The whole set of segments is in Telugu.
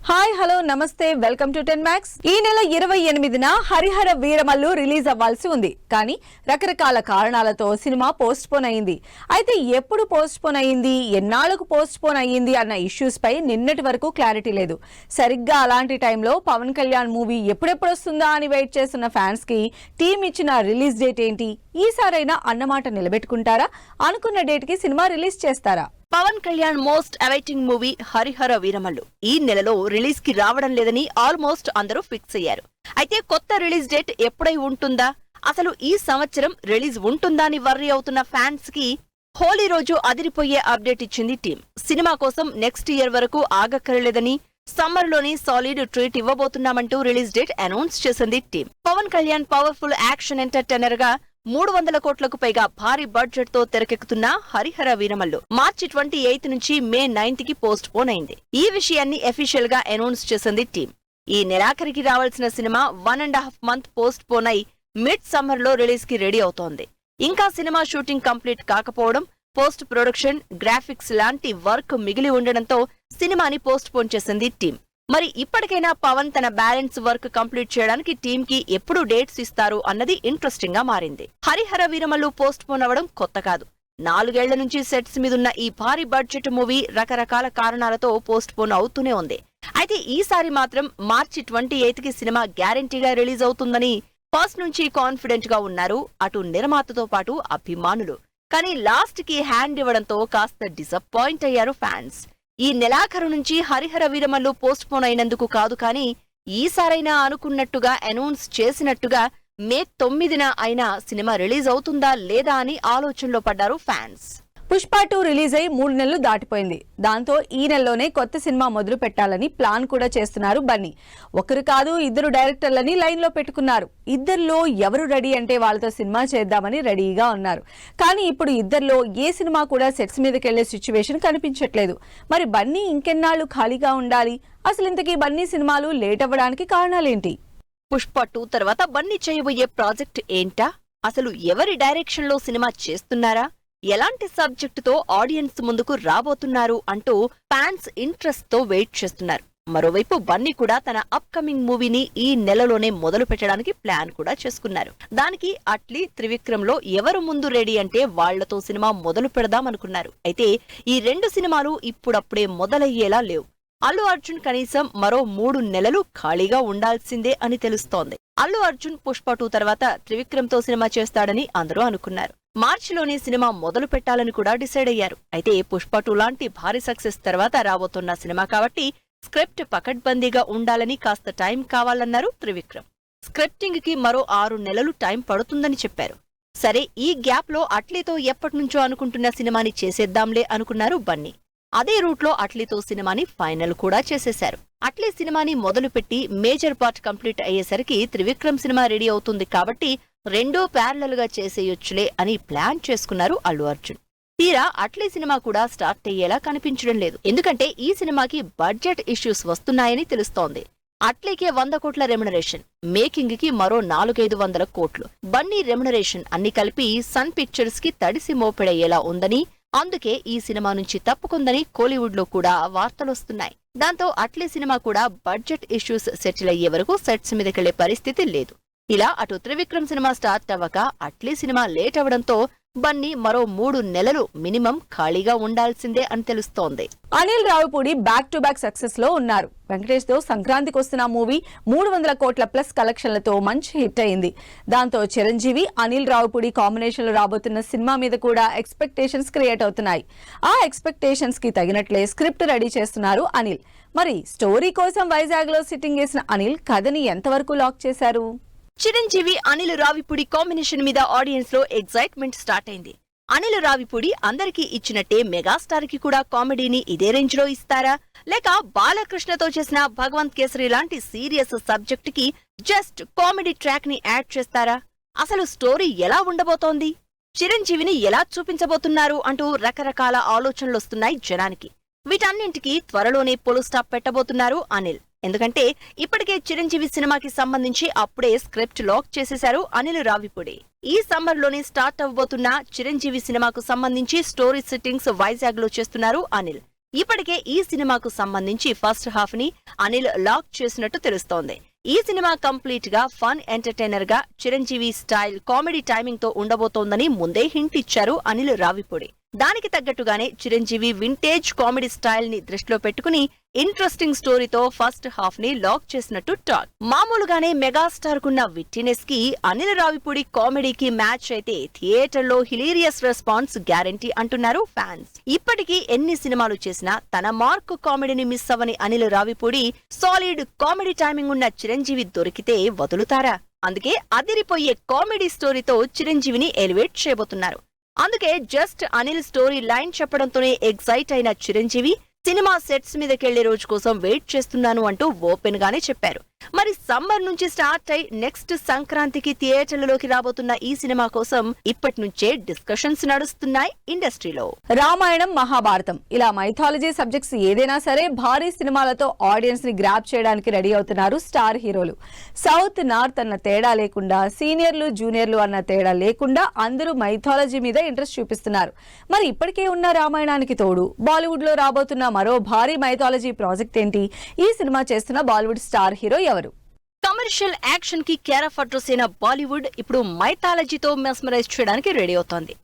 హాయ్ హలో నమస్తే వెల్కమ్ టు 10 Max. ఈ నెల 28న హరిహర వీరమల్లు రిలీజ్ అవ్వాల్సి ఉంది. కానీ రకరకాల కారణాలతో సినిమా పోస్ట్ పోన్ అయింది. అయితే ఎప్పుడు పోస్ట్ పోన్ అయింది, ఎన్నాళ్లకు పోస్ట్ పోన్ అయ్యింది అన్న ఇష్యూస్ పై నిన్నటి వరకు క్లారిటీ లేదు. సరిగ్గా అలాంటి టైంలో పవన్ కళ్యాణ్ మూవీ ఎప్పుడెప్పుడు వస్తుందా అని వెయిట్ చేస్తున్న ఫ్యాన్స్ కి టీం ఇచ్చిన రిలీజ్ డేట్ ఏంటి? ఈసారైనా అన్నమాట నిలబెట్టుకుంటారా? అనుకున్న డేట్ కి సినిమా రిలీజ్ చేస్తారా? Pawan Kalyan most awaiting movie Harihara Veeramallu ఈ నెలలో రిలీజ్ కి రావడం లేదని ఆల్మోస్ట్ అందరూ ఫిక్స్ అయ్యారు. అయితే కొత్త రిలీజ్ డేట్ ఎప్పుడై ఉంటుందా, అసలు ఈ సంవత్సరం రిలీజ్ ఉంటుందా అని వర్రీ అవుతున్న ఫ్యాన్స్ కి హోలీ రోజు అదిరిపోయే అప్డేట్ ఇచ్చింది టీం. సినిమా కోసం నెక్స్ట్ ఇయర్ వరకు ఆగక్కర్లేదని, సమ్మర్ లోని సాలిడ్ ట్రీట్ ఇవ్వబోతున్నామంటూ రిలీజ్ డేట్ అనౌన్స్ చేసింది team. Pawan Kalyan powerful action entertainer గా 300 కోట్లకు పైగా భారీ బడ్జెట్ తో తెరకెక్కుతున్న హరిహర వీరమల్లు మార్చి 28 నుంచి మే 9 కి పోస్ట్ పోన్ అయింది. ఈ విషయాన్ని అఫీషియల్ గా అనౌన్స్ చేసింది టీం. ఈ నెలాఖరికి రావాల్సిన సినిమా 1.5 మంత్ పోస్ట్ పోన్ అయి మిడ్ సమ్మర్ లో రిలీజ్ కి రెడీ అవుతోంది. ఇంకా సినిమా షూటింగ్ కంప్లీట్ కాకపోవడం, పోస్ట్ ప్రొడక్షన్, గ్రాఫిక్స్ లాంటి వర్క్ మిగిలి ఉండడంతో సినిమాని పోస్ట్ పోన్ చేసింది టీం. మరి ఇప్పటికైనా పవన్ తన బ్యాలెన్స్ వర్క్ కంప్లీట్ చేయడానికి టీం కి ఎప్పుడు డేట్స్ ఇస్తారు అన్నది ఇంట్రెస్టింగ్ గా మారింది. హరిహర వీరమల్లు పోస్ట్ పోన్ అవ్వడం కొత్త కాదు. 4 ఏళ్ల నుంచి సెట్స్ మీదున్న ఈ భారీ బడ్జెట్ మూవీ రకరకాల కారణాలతో పోస్ట్ పోన్ అవుతూనే ఉంది. అయితే ఈసారి మాత్రం మార్చి 28 కి సినిమా గ్యారంటీగా రిలీజ్ అవుతుందని ఫస్ట్ నుంచి కాన్ఫిడెంట్ గా ఉన్నారు అటు నిర్మాతతో పాటు అభిమానులు. కానీ లాస్ట్ కి హ్యాండ్ ఇవ్వడంతో కాస్త డిసప్పాయింట్ అయ్యారు ఫ్యాన్స్. ఈ నెలాఖరు నుంచి హరిహర వీరమల్లు పోస్ట్ పోన్ అయినందుకు కాదు, కానీ ఈసారైనా అనుకున్నట్టుగా అనౌన్స్ చేసినట్టుగా మే 9న అయినా సినిమా రిలీజ్ అవుతుందా లేదా అని ఆలోచనలో పడ్డారు ఫ్యాన్స్. పుష్ప 2 రిలీజ్ అయి 3 నెలలు దాటిపోయింది. దాంతో ఈ నెలలోనే కొత్త సినిమా మొదలు పెట్టాలని ప్లాన్ కూడా చేస్తున్నారు బన్నీ. ఒకరు కాదు, 2 డైరెక్టర్లని లైన్ లో పెట్టుకున్నారు. ఇద్దరిలో ఎవరు రెడీ అంటే వాళ్ళతో సినిమా చేద్దామని రెడీగా ఉన్నారు. కానీ ఇప్పుడు ఇద్దరిలో ఏ సినిమా కూడా సెట్స్ మీదకెళ్లే సిచ్యువేషన్ కనిపించట్లేదు. మరి బన్నీ ఇంకెన్నాళ్లు ఖాళీగా ఉండాలి? అసలు ఇంతకీ బన్నీ సినిమాలు లేట్ అవ్వడానికి కారణాలేంటి? పుష్ప 2 తర్వాత బన్నీ చేయబోయే ప్రాజెక్ట్ ఏంటా? అసలు ఎవరి డైరెక్షన్ లో సినిమా చేస్తున్నారా? ఎలాంటి సబ్జెక్టుతో ఆడియన్స్ ముందుకు రాబోతున్నారు అంటూ ఫ్యాన్స్ ఇంట్రెస్ట్ తో వెయిట్ చేస్తున్నారు. మరోవైపు బన్నీ కూడా తన అప్ కమింగ్ మూవీని ఈ నెలలోనే మొదలు పెట్టడానికి ప్లాన్ కూడా చేసుకున్నారు. దానికి అట్లీ, త్రివిక్రమ్ లో ఎవరు ముందు రెడీ అంటే వాళ్లతో సినిమా మొదలు పెడదామనుకున్నారు. అయితే ఈ 2 సినిమాలు ఇప్పుడప్పుడే మొదలయ్యేలా లేవు. అల్లు అర్జున్ కనీసం మరో 3 నెలలు ఖాళీగా ఉండాల్సిందే అని తెలుస్తోంది. అల్లు అర్జున్ పుష్ప 2 తర్వాత త్రివిక్రమ్ తో సినిమా చేస్తాడని అందరూ అనుకున్నారు. మార్చిలోనే సినిమా మొదలు పెట్టాలని కూడా డిసైడ్ అయ్యారు. అయితే పుష్ప 2 లాంటి భారీ సక్సెస్ తర్వాత రాబోతున్న సినిమా కాబట్టి స్క్రిప్ట్ పకడ్బందీగా ఉండాలని కాస్త టైం కావాలన్నారు త్రివిక్రమ్. స్క్రిప్టింగ్ కి మరో 6 నెలలు టైం పడుతుందని చెప్పారు. సరే, ఈ గ్యాప్ లో అట్లీతో ఎప్పటినుంచో అనుకుంటున్న సినిమాని చేసేద్దాంలే అనుకున్నారు బన్నీ. అదే రూట్ లో అట్లీతో సినిమాని ఫైనల్ కూడా చేసేశారు. అట్లీ సినిమాని మొదలుపెట్టి మేజర్ పార్ట్ కంప్లీట్ అయ్యేసరికి త్రివిక్రమ్ సినిమా రెడీ అవుతుంది కాబట్టి 2 ప్యారలల్ గా చేసేయొచ్చులే అని ప్లాన్ చేసుకున్నారు అల్లు అర్జున్. తీరా అట్లీ సినిమా కూడా స్టార్ట్ అయ్యేలా కనిపించడం లేదు. ఎందుకంటే ఈ సినిమాకి బడ్జెట్ ఇష్యూస్ వస్తున్నాయని తెలుస్తోంది. అట్లీకే 100 కోట్ల రెమ్యునరేషన్, మేకింగ్ కి మరో 400-500 కోట్లు, బన్నీ రెమ్యునరేషన్ అన్ని కలిపి సన్ పిక్చర్స్ కి తడిసి మోపెడయ్యేలా ఉందని, అందుకే ఈ సినిమా నుంచి తప్పుకుందని కోలీవుడ్ లో కూడా వార్తలొస్తున్నాయి. దాంతో అట్లీ సినిమా కూడా బడ్జెట్ ఇష్యూస్ సెటిల్ అయ్యే వరకు సెట్స్ మీదకెళ్లే పరిస్థితి లేదు. ఇలా అటు త్రివిక్రమ్ సినిమా స్టార్ట్ అవ్వక అట్లీ సినిమా లేట్ అవడంతో బన్నీ మరో 3 నెలలు మినిమం ఖాళీగా ఉండాల్సిందే అని తెలుస్తోంది. Anil Ravipudi back to back success లో ఉన్నారు. వెంకటేష్ తో సంక్రాంతికి వస్తున్న మూవీ 300 కోట్ల ప్లస్ కలెక్షన్లతో మంచి హిట్ అయింది. దాంతో చిరంజీవి, అనిల్ రావిపూడి కాంబినేషన్ లో రాబోతున్న సినిమా మీద కూడా ఎక్స్పెక్టేషన్స్ క్రియేట్ అవుతున్నాయి. ఆ ఎక్స్పెక్టేషన్స్ కి తగినట్లే స్క్రిప్ట్ రెడీ చేస్తున్నారు అనిల్. మరి స్టోరీ కోసం వైజాగ్ లో సిట్టింగ్ చేసిన అనిల్ కథని ఎంతవరకు లాక్ చేశారు? చిరంజీవి, అనిల్ రావిపూడి కాంబినేషన్ మీద ఆడియన్స్ లో ఎగ్జైట్మెంట్ స్టార్ట్ అయింది. అనిల్ రావిపూడి అందరికీ ఇచ్చినట్టే మెగాస్టార్ కి కూడా కామెడీని ఇదే రేంజ్ లో ఇస్తారా, లేక బాలకృష్ణతో చేసిన భగవంత్ కేసరి లాంటి సీరియస్ సబ్జెక్ట్ కి జస్ట్ కామెడీ ట్రాక్ ని యాడ్ చేస్తారా? అసలు స్టోరీ ఎలా ఉండబోతోంది, చిరంజీవిని ఎలా చూపించబోతున్నారు అంటూ రకరకాల ఆలోచనలొస్తున్నాయి జనానికి. వీటన్నింటికి త్వరలోనే పొలు స్టాప్ పెట్టబోతున్నారు అనిల్. ఎందుకంటే ఇప్పటికే చిరంజీవి సినిమాకి సంబంధించి అప్పుడే స్క్రిప్ట్ లాక్ చేసేశారు అనిల్ రావిపూడి. ఈ సమ్మర్ లోనే స్టార్ట్ అవ్వబోతున్న చిరంజీవి సినిమాకు సంబంధించి స్టోరీ సిట్టింగ్స్ వైజాగ్ లో చేస్తున్నారు అనిల్. ఇప్పటికే ఈ సినిమాకు సంబంధించి ఫస్ట్ హాఫ్ ని అనిల్ లాక్ చేసినట్టు తెలుస్తోంది. ఈ సినిమా కంప్లీట్ గా ఫన్ ఎంటర్టైనర్ గా చిరంజీవి స్టైల్ కామెడీ టైమింగ్ తో ఉండబోతోందని ముందే హింట్ ఇచ్చారు అనిల్ రావిపూడి. దానికి తగ్గట్టుగానే చిరంజీవి వింటేజ్ కామెడీ స్టైల్ ని దృష్టిలో పెట్టుకుని ఇంట్రెస్టింగ్ స్టోరీతో ఫస్ట్ హాఫ్ ని లాక్ చేసినట్టు టాక్. మామూలుగానే మెగాస్టార్ కున్న విట్టినెస్ కి అనిల్ రావిపూడి కామెడీకి మ్యాచ్ అయితే థియేటర్ లో హిలేరియస్ రెస్పాన్స్ గ్యారంటీ అంటున్నారు ఫ్యాన్స్. ఇప్పటికీ ఎన్ని సినిమాలు చేసినా తన మార్క్ కామెడీని మిస్ అవ్వని Anil Ravipudi solid comedy timing ఉన్న చిరంజీవి దొరికితే వదులుతారా? అందుకే అదిరిపోయే కామెడీ స్టోరీతో చిరంజీవిని ఎలివేట్ చేయబోతున్నారు. అందుకే జస్ట్ అనిల్ స్టోరీ లైన్ చెప్పడంతోనే ఎగ్జైట్ అయిన చిరంజీవి సినిమా సెట్స్ మీదకెళ్లే రోజు కోసం వెయిట్ చేస్తున్నాను అంటూ ఓపెన్ గానే చెప్పారు. మరి సమ్మర్ నుంచి స్టార్ట్ అయి నెక్స్ట్ సంక్రాంతికి థియేటర్లలోకి రాబోతున్న ఈ సినిమా కోసం ఇప్పటి నుంచే డిస్కషన్స్ నడుస్తున్నాయి ఇండస్ట్రీలో. రామాయణం, మహాభారతం ఇలా మైథాలజీ సబ్జెక్ట్స్ ఏదైనా సరే భారీ సినిమాలతో ఆడియన్స్ ని గ్రాప్ చేయడానికి రెడీ అవుతున్నారు స్టార్ హీరోలు. సౌత్ నార్త్ అన్న తేడా లేకుండా, సీనియర్లు జూనియర్లు అన్న తేడా లేకుండా అందరూ మైథాలజీ మీద ఇంట్రెస్ట్ చూపిస్తున్నారు. మరి ఇప్పటికే ఉన్న రామాయణానికి తోడు బాలీవుడ్ లో రాబోతున్న మరో భారీ మైథాలజీ ప్రాజెక్ట్ ఏంటి? ఈ సినిమా చేస్తున్న బాలీవుడ్ స్టార్ హీరో ఎవరు? కమర్షియల్ యాక్షన్ కి కేర్ ఆఫ్ అడ్రస్ అయిన బాలీవుడ్ ఇప్పుడు మైథాలజీతో మెస్మరైజ్ చేయడానికి రెడీ అవుతోంది.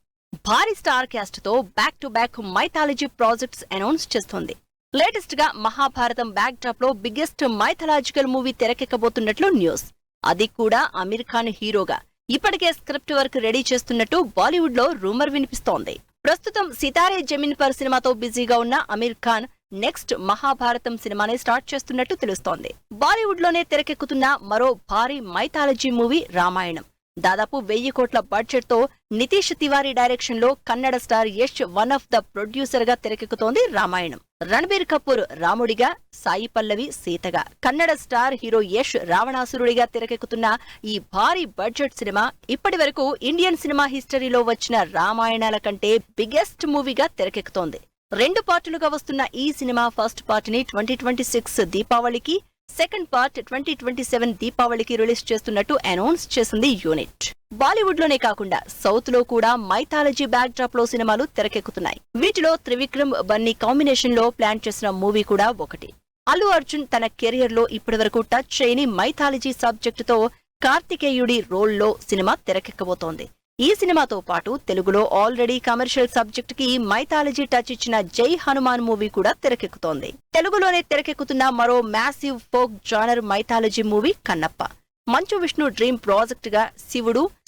భారీ స్టార్ క్యాస్ట్ తో back to back mythology projects announce చేస్తోంది. లేటెస్ట్ గా మహాభారతం బ్యాక్ డ్రాప్ లో బిగ్గెస్ట్ మైథాలజికల్ మూవీ తెరకెక్కబోతున్నట్లు న్యూస్. అది కూడా అమీర్ ఖాన్ హీరోగా. ఇప్పటికే స్క్రిప్ట్ వర్క్ రెడీ చేస్తున్నట్టు బాలీవుడ్ లో రూమర్ వినిపిస్తోంది. ప్రస్తుతం సితారే జమీన్ పర్ సినిమాతో బిజీగా ఉన్న అమీర్ ఖాన్ నెక్స్ట్ మహాభారతం సినిమానే స్టార్ట్ చేస్తున్నట్టు తెలుస్తోంది. బాలీవుడ్ లోనే తెరకెక్కుతున్న మరో భారీ మైథాలజీ మూవీ రామాయణం. దాదాపు 1000 కోట్ల బడ్జెట్ తో నితీష్ తివారీ డైరెక్షన్ లో Kannada star Yash one of the producer గా తెరకెక్కుతోంది రామాయణం. రణబీర్ కపూర్ రాముడిగా, సాయి పల్లవి సీతగా, కన్నడ స్టార్ హీరో యష్ రావణాసురుడిగా తెరకెక్కుతున్న ఈ భారీ బడ్జెట్ సినిమా ఇప్పటి వరకు ఇండియన్ సినిమా హిస్టరీలో వచ్చిన రామాయణాల కంటే బిగ్గెస్ట్ మూవీగా తెరకెక్కుతోంది. 2 పార్టులుగా వస్తున్న ఈ సినిమా ఫస్ట్ పార్ట్ ని 2026 దీపావళికి, సెకండ్ పార్ట్ 2027 దీపావళికి రిలీజ్ చేస్తున్నట్టు అనౌన్స్ చేసింది యూనిట్. బాలీవుడ్ లోనే కాకుండా సౌత్ లో కూడా మైథాలజీ బ్యాక్ డ్రాప్ లో సినిమాలు తెరకెక్కుతున్నాయి. వీటిలో త్రివిక్రమ్ బన్నీ కాంబినేషన్ లో ప్లాన్ చేసిన మూవీ కూడా ఒకటి. అల్లు అర్జున్ తన కెరియర్ లో ఇప్పటివరకు టచ్ చేయని మైథాలజీ సబ్జెక్ట్ తో కార్తికేయుడి రోల్ లో సినిమా తెరకెక్కబోతోంది. ఈ సినిమాతో పాటు తెలుగులో ఆల్రెడీ కమర్షియల్ సబ్జెక్ట్ కి మైథాలజీ టచ్ ఇచ్చిన జై హనుమాన్ మూవీ కూడా తెరకెక్కుతోంది. తెలుగులోనే తెరకెక్కుతున్న మరో massive folk genre mythology movie Kannappa. Manchu Vishnu dream project గా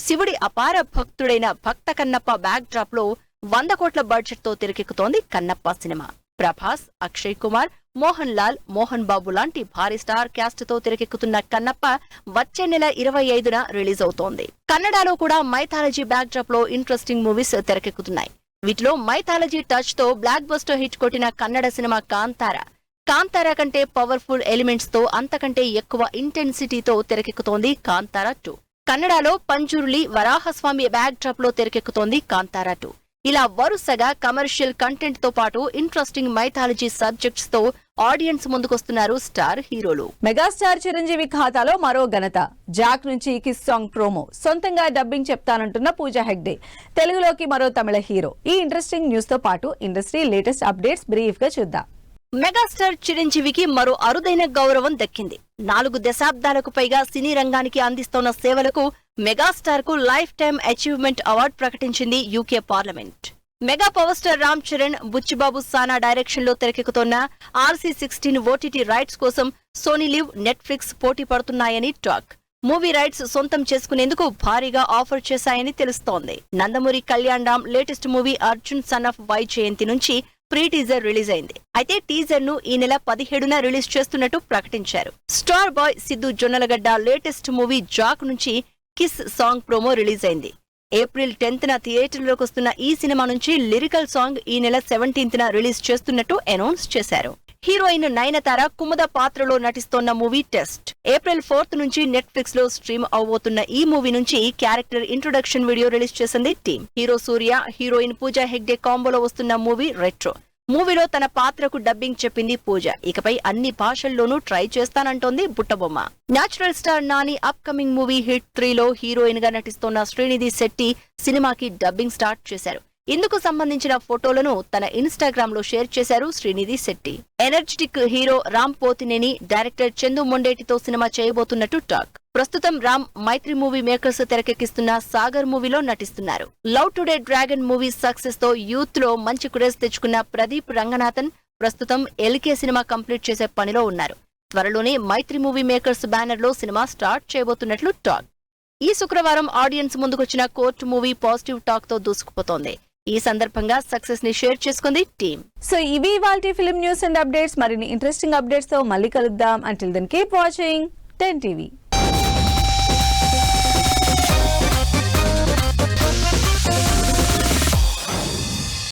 శివుడి అపార భక్తుడైన భక్త కన్నప్ప బ్యాక్ డ్రాప్ లో 100 కోట్ల బడ్జెట్ తో తెరకెక్కుతోంది కన్నప్ప సినిమా. ప్రభాస్, అక్షయ్ కుమార్, మోహన్ లాల్, మోహన్ బాబు లాంటి భారీ స్టార్ క్యాస్ట్ తో తెరకెక్కుతున్న కన్నప్ప వచ్చే నెల 25న రిలీజ్ అవుతోంది. కన్నడలో కూడా మైథాలజీ బ్యాక్ డ్రాప్ లో ఇంట్రెస్టింగ్ మూవీస్ తెరకెక్కుతున్నాయి. వీటిలో మైథాలజీ టచ్ తో బ్లాక్ బస్టర్ హిట్ కొట్టిన కన్నడ సినిమా కాంతారా కంటే పవర్ఫుల్ ఎలిమెంట్స్ తో, అంతకంటే ఎక్కువ ఇంటెన్సిటీతో తెరకెక్కుతోంది కాంతారా 2. కన్నడలో పంజురులి వరాహస్వామి బ్యాక్ డ్రాప్ లో తెరకెక్కుతోంది కాంతారా 2. ఇలా వరుసగా కమర్షియల్ కంటెంట్ తో పాటు ఇంట్రెస్టింగ్ మైథాలజీ సబ్జెక్ట్స్ తో ఆడియన్స్ ముందుకొస్తున్నారు స్టార్ హీరోలు. మెగాస్టార్ చిరంజీవి ఖాతాలో మరో ఘనత. జాక్ నుంచి కిస్ సాంగ్ ప్రోమో. సొంతంగా డబ్బింగ్ చెప్తానంటున్న పూజా హెగ్డే. తెలుగులోకి మరో తమిళ హీరో. ఈ ఇంట్రెస్టింగ్ న్యూస్ తో పాటు ఇండస్ట్రీ లేటెస్ట్ అప్డేట్స్ బ్రీఫ్ గా చూద్దాం. మెగాస్టార్ చిరంజీవికి మరో అరుదైన గౌరవం దక్కింది. 4 దశాబ్దాలకు పైగా సినీ రంగానికి అందిస్తున్న సేవలకు మెగాస్టార్ కు లైఫ్ టైమ్ అచీవ్మెంట్ అవార్డు ప్రకటించింది UK parliament. Mega power star Ram Charan, Buchibabu Sana direction లో తెరకెక్కుతున్న RC16 ఓటీటీ రైట్స్ కోసం సోనీ లివ్, నెట్ఫ్లిక్స్ పోటీ పడుతున్నాయని టాక్. మూవీ రైట్స్ సొంతం చేసుకునేందుకు భారీగా ఆఫర్ చేశాయని తెలుస్తోంది. Nandamuri Kalyan Ram latest movie Arjun son of Vyjayanthi నుంచి ప్రీ టీజర్ రిలీజ్ అయింది. అయితే టీజర్ ను ఈ నెల 17న రిలీజ్ చేస్తున్నట్టు ప్రకటించారు. Star boy Siddhu Jonnalagadda latest movie Jack నుంచి కిస్ సాంగ్ ప్రోమో రిలీజ్ అయింది. ఏప్రిల్ 10న థియేటర్లోకి వస్తున్న ఈ సినిమా నుంచి లిరికల్ సాంగ్ ఈ నెల 17న రిలీజ్ చేస్తున్నట్టు అనౌన్స్ చేశారు. హీరోయిన్ నయనతార కుముద పాత్రలో నటిస్తోన్న మూవీ టెస్ట్ ఏప్రిల్ 4th నుంచి నెట్ఫ్లిక్స్ లో స్ట్రీమ్ అవబోతున్న ఈ మూవీ నుంచి క్యారెక్టర్ ఇంట్రొడక్షన్ వీడియో రిలీజ్ చేసింది టీమ్. హీరో సూర్య, హీరోయిన్ పూజా హెగ్డే కాంబోలో వస్తున్న మూవీ రెట్రో. మూవీలో తన పాత్రకు డబ్బింగ్ చెప్పింది పూజ. ఇకపై అన్ని భాషల్లోనూ ట్రై చేస్తానంటోంది బుట్టబొమ్మ. Natural star Nani upcoming movie hit 3లో హీరోయిన్ గా నటిస్తోన్న శ్రీనిధి శెట్టి సినిమాకి డబ్బింగ్ స్టార్ట్ చేశారు. ఇందుకు సంబంధించిన ఫోటోలను తన ఇన్స్టాగ్రామ్ లో షేర్ చేశారు Srinidhi Shetty. Energetic hero Ram Pothineni director Chandu మొండేటితో సినిమా చేయబోతున్నట్టు టాక్. ప్రస్తుతం రామ్ మైత్రి మూవీ మేకర్స్ తెరకెక్కిస్తున్న సాగర్ మూవీలో నటిస్తున్నారు. Love Today Dragon movie success తో యూత్ లో మంచి క్రేజ్ తెచ్చుకున్న ప్రదీప్ రంగనాథన్ ప్రస్తుతం ఎల్కే సినిమా కంప్లీట్ చేసే పనిలో ఉన్నారు. త్వరలోనే మైత్రి మూవీ మేకర్స్ బ్యానర్ లో సినిమా స్టార్ట్ చేయబోతున్నట్లు టాక్. ఈ శుక్రవారం ఆడియన్స్ ముందుకొచ్చిన కోర్టు మూవీ పాజిటివ్ టాక్ తో దూసుకుపోతోంది. ఈ సందర్భంగా సక్సెస్ ని షేర్ చేసుకుంది టీమ్. సో ఇవి ఇవాల్టి ఫిల్మ్ న్యూస్ అండ్ అప్డేట్స్. మరిన్ని ఇంట్రెస్టింగ్ అప్డేట్స్ తో మళ్ళీ కలుద్దాం. Until then keep watching 10 TV.